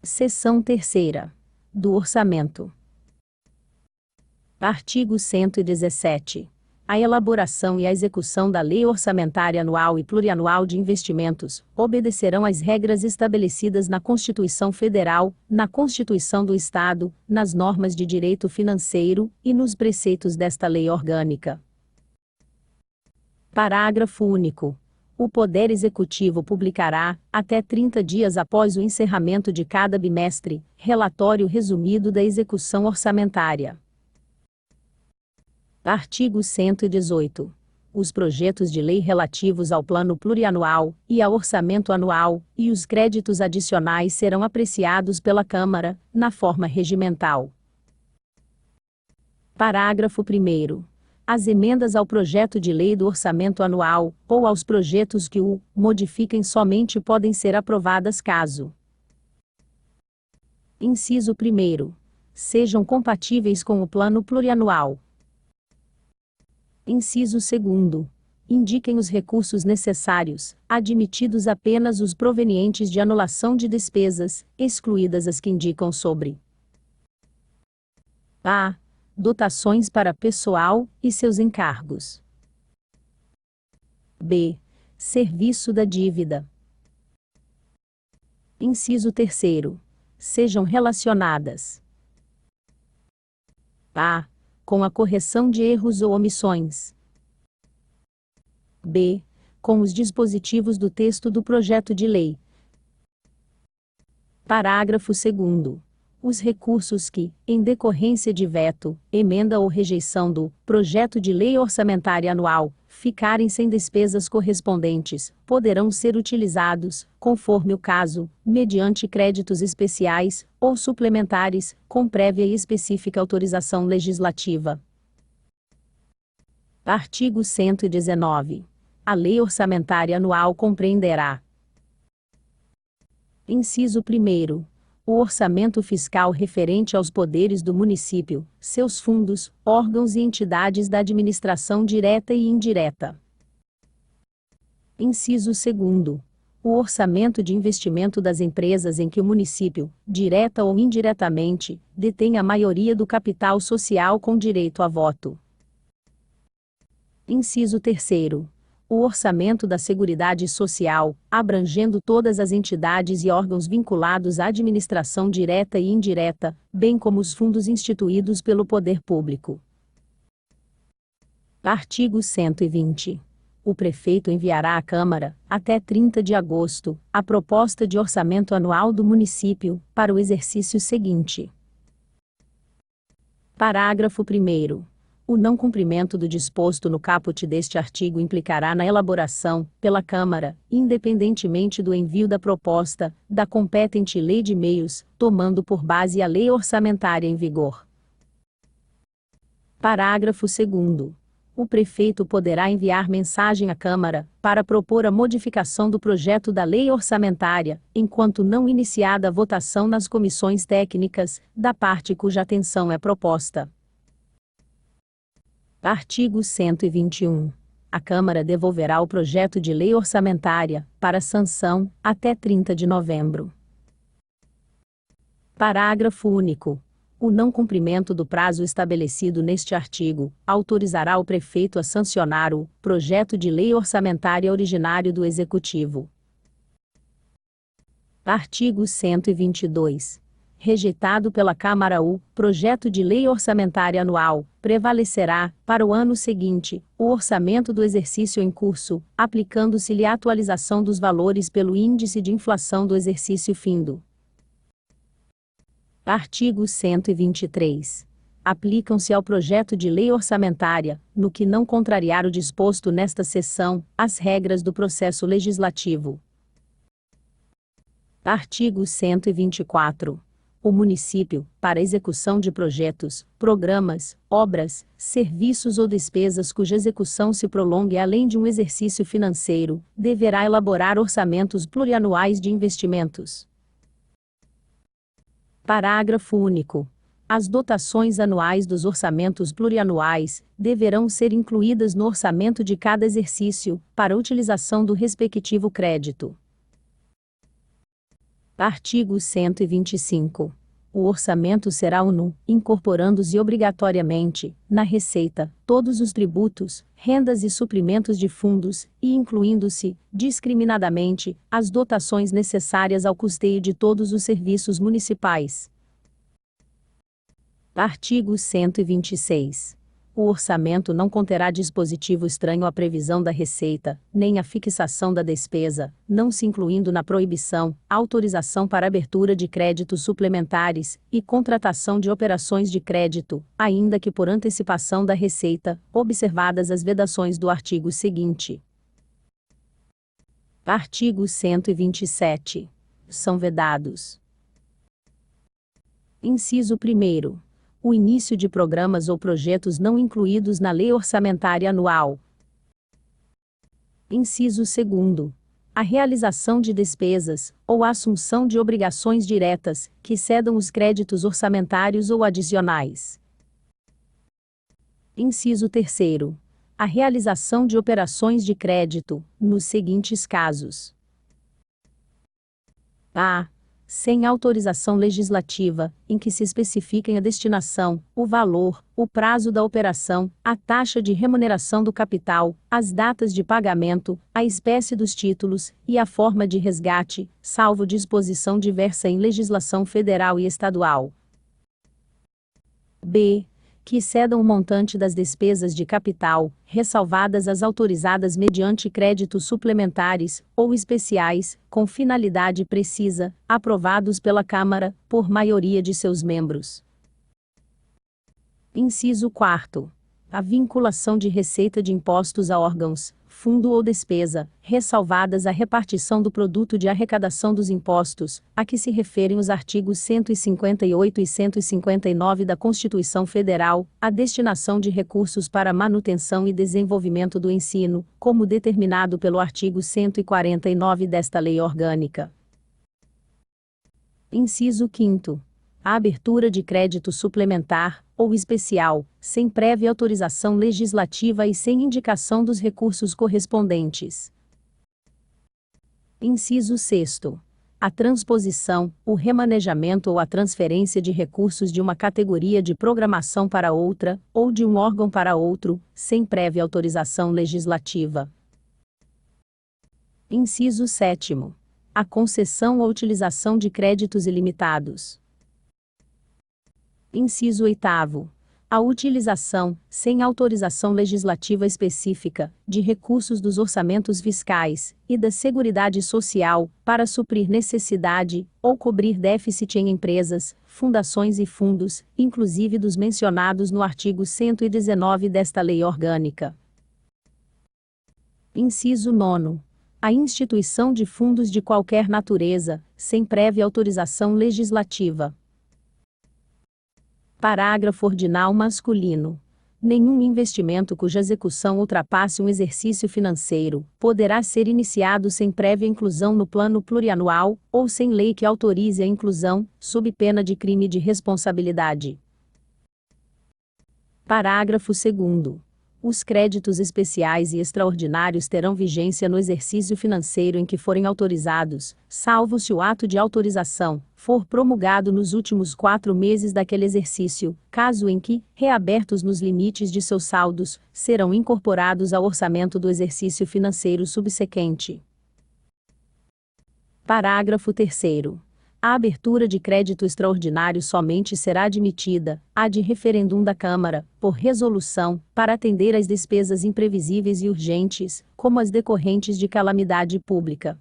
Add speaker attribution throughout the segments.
Speaker 1: Seção 3ª. Do Orçamento. Artigo 117. A elaboração e a execução da Lei Orçamentária Anual e Plurianual de Investimentos obedecerão às regras estabelecidas na Constituição Federal, na Constituição do Estado, nas normas de direito financeiro e nos preceitos desta lei orgânica. Parágrafo único. O Poder Executivo publicará, até 30 dias após o encerramento de cada bimestre, relatório resumido da execução orçamentária. Artigo 118. Os projetos de lei relativos ao Plano Plurianual e ao Orçamento Anual e os créditos adicionais serão apreciados pela Câmara, na forma regimental. Parágrafo 1º. As emendas ao projeto de lei do orçamento anual, ou aos projetos que o modifiquem somente podem ser aprovadas caso: Inciso 1º. Sejam compatíveis com o plano plurianual. Inciso 2º. Indiquem os recursos necessários, admitidos apenas os provenientes de anulação de despesas, excluídas as que indicam sobre: a. Dotações para pessoal e seus encargos. b. Serviço da dívida. Inciso 3º. Sejam relacionadas: a. Com a correção de erros ou omissões. b. Com os dispositivos do texto do projeto de lei. Parágrafo 2º. Os recursos que, em decorrência de veto, emenda ou rejeição do projeto de lei orçamentária anual, ficarem sem despesas correspondentes, poderão ser utilizados, conforme o caso, mediante créditos especiais ou suplementares, com prévia e específica autorização legislativa. Artigo 119. A lei orçamentária anual compreenderá: Inciso 1º. O orçamento fiscal referente aos poderes do município, seus fundos, órgãos e entidades da administração direta e indireta. Inciso 2º. O orçamento de investimento das empresas em que o município, direta ou indiretamente, detém a maioria do capital social com direito a voto. Inciso 3º. O orçamento da Seguridade Social, abrangendo todas as entidades e órgãos vinculados à administração direta e indireta, bem como os fundos instituídos pelo poder público. Artigo 120. O prefeito enviará à Câmara, até 30 de agosto, a proposta de orçamento anual do município, para o exercício seguinte. Parágrafo 1º. O não cumprimento do disposto no caput deste artigo implicará na elaboração, pela Câmara, independentemente do envio da proposta, da competente Lei de Meios, tomando por base a lei orçamentária em vigor. Parágrafo 2º. O prefeito poderá enviar mensagem à Câmara, para propor a modificação do projeto da lei orçamentária, enquanto não iniciada a votação nas comissões técnicas, da parte cuja atenção é proposta. Artigo 121. A Câmara devolverá o projeto de lei orçamentária, para sanção, até 30 de novembro. Parágrafo único. O não cumprimento do prazo estabelecido neste artigo, autorizará o prefeito a sancionar o projeto de lei orçamentária originário do Executivo. Artigo 122. Rejeitado pela Câmara o projeto de lei orçamentária anual, prevalecerá, para o ano seguinte, o orçamento do exercício em curso, aplicando-se-lhe a atualização dos valores pelo índice de inflação do exercício findo. Artigo 123. Aplicam-se ao projeto de lei orçamentária, no que não contrariar o disposto nesta seção, as regras do processo legislativo. Artigo 124. O município, para execução de projetos, programas, obras, serviços ou despesas cuja execução se prolongue além de um exercício financeiro, deverá elaborar orçamentos plurianuais de investimentos. Parágrafo único. As dotações anuais dos orçamentos plurianuais deverão ser incluídas no orçamento de cada exercício, para utilização do respectivo crédito. Artigo 125. O orçamento será uno, incorporando-se obrigatoriamente, na receita, todos os tributos, rendas e suprimentos de fundos, e incluindo-se, discriminadamente, as dotações necessárias ao custeio de todos os serviços municipais. Artigo 126. O orçamento não conterá dispositivo estranho à previsão da receita, nem à fixação da despesa, não se incluindo na proibição, autorização para abertura de créditos suplementares e contratação de operações de crédito, ainda que por antecipação da receita, observadas as vedações do artigo seguinte. Artigo 127. São vedados: inciso 1º. O início de programas ou projetos não incluídos na Lei Orçamentária Anual. Inciso 2º. A realização de despesas, ou a assunção de obrigações diretas, que excedam os créditos orçamentários ou adicionais. Inciso 3º. A realização de operações de crédito, nos seguintes casos: a. Sem autorização legislativa, em que se especifiquem a destinação, o valor, o prazo da operação, a taxa de remuneração do capital, as datas de pagamento, a espécie dos títulos e a forma de resgate, salvo disposição diversa em legislação federal e estadual. b. Que excedam o montante das despesas de capital, ressalvadas as autorizadas mediante créditos suplementares ou especiais, com finalidade precisa, aprovados pela Câmara, por maioria de seus membros. Inciso 4º. A vinculação de receita de impostos a órgãos, fundo ou despesa, ressalvadas a repartição do produto de arrecadação dos impostos, a que se referem os artigos 158 e 159 da Constituição Federal, a destinação de recursos para manutenção e desenvolvimento do ensino, como determinado pelo artigo 149 desta Lei Orgânica. Inciso 5º. A abertura de crédito suplementar, ou especial, sem prévia autorização legislativa e sem indicação dos recursos correspondentes. Inciso 6º. A transposição, o remanejamento ou a transferência de recursos de uma categoria de programação para outra, ou de um órgão para outro, sem prévia autorização legislativa. Inciso 7º. A concessão ou utilização de créditos ilimitados. Inciso 8º. A utilização, sem autorização legislativa específica, de recursos dos orçamentos fiscais e da Seguridade Social, para suprir necessidade, ou cobrir déficit em empresas, fundações e fundos, inclusive dos mencionados no artigo 119 desta Lei Orgânica. Inciso 9º. A instituição de fundos de qualquer natureza, sem prévia autorização legislativa. Parágrafo ordinal masculino. Nenhum investimento cuja execução ultrapasse um exercício financeiro poderá ser iniciado sem prévia inclusão no plano plurianual, ou sem lei que autorize a inclusão, sob pena de crime de responsabilidade. Parágrafo 2º. Os créditos especiais e extraordinários terão vigência no exercício financeiro em que forem autorizados, salvo se o ato de autorização for promulgado nos últimos 4 meses daquele exercício, caso em que, reabertos nos limites de seus saldos, serão incorporados ao orçamento do exercício financeiro subsequente. Parágrafo 3º. A abertura de crédito extraordinário somente será admitida, ad referendum da Câmara, por resolução, para atender às despesas imprevisíveis e urgentes, como as decorrentes de calamidade pública.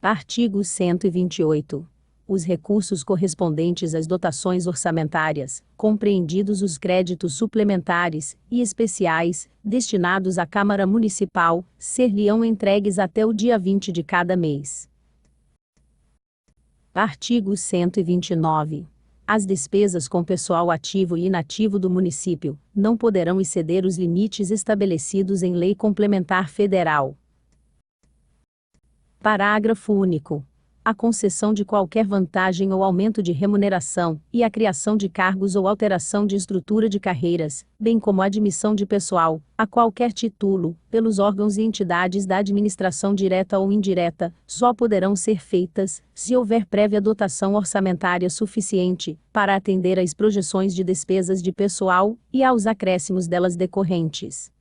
Speaker 1: Artigo 128. Os recursos correspondentes às dotações orçamentárias, compreendidos os créditos suplementares e especiais, destinados à Câmara Municipal, ser-lhe-ão entregues até o dia 20 de cada mês. Artigo 129. As despesas com pessoal ativo e inativo do município não poderão exceder os limites estabelecidos em lei complementar federal. Parágrafo único. a concessão de qualquer vantagem ou aumento de remuneração, e a criação de cargos ou alteração de estrutura de carreiras, bem como a admissão de pessoal, a qualquer título, pelos órgãos e entidades da administração direta ou indireta, só poderão ser feitas, se houver prévia dotação orçamentária suficiente, para atender às projeções de despesas de pessoal, e aos acréscimos delas decorrentes.